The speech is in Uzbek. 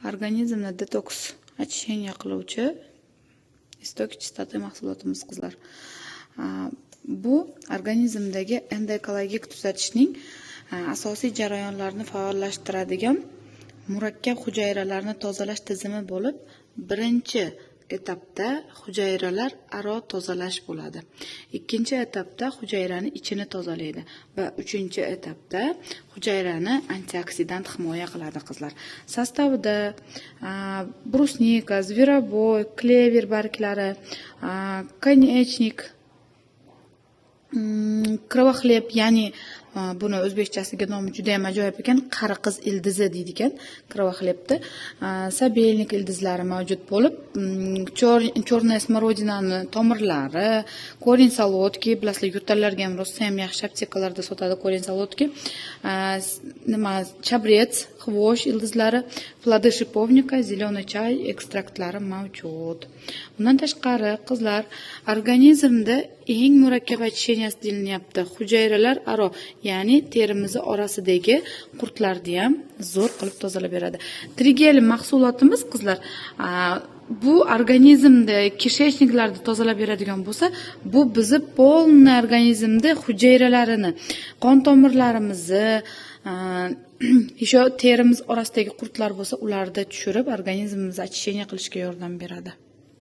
organizmni detoks очищение qiluvchi istok kislota mahsulotimiz qizlar. Bu organizmdagi endoekologik tuzatishning asosiy jarayonlarini faollashtiradigan murakkab hujayralarni tozalash tizimi bo'lib, birinchi etapda hujayralar aro tozalash bo'ladi. Ikkinchi etapda hujayrani ichini tozalaydi va uchinchi etapda hujayrani antioksidant himoya qiladi qizlar. Sostavida brusnika, zveroboy, klever barglari, konechnik, kravoxleb, ya'ni buni o'zbekchasiga nomi juda ham ajoyib ekan, qari qiz ildizi deydi ekan, kravoxlebda sabelnik ildizlari mavjud bo'lib, chorная smorodinani tomirlari, korin solodki, bilasizlar, yurtlarga ham rosa ham yaxshi aptekalarda sotadi korin solodki, chabrets, xvosh ildizlari, plody shipovnika, zеленый chay ekstraktlari mavjud. Bundan tashqari qizlar, organizmda eng murakkab очищенияsi deyilmayapti. Hujayralar aro, ya'ni terimiz orasidagi qurtlarni ham zo'r qilib tozalab beradi. Trigel mahsulotimiz qizlar, bu organizmda kishechniklarni tozalab beradigan bo'lsa, bu bizni polniy organizmda hujayralarini, qon tomirlarimizni, еще terimiz orasidagi qurtlar bo'lsa, ularni tushirib organizmimizni очищение qilishga yordam beradi.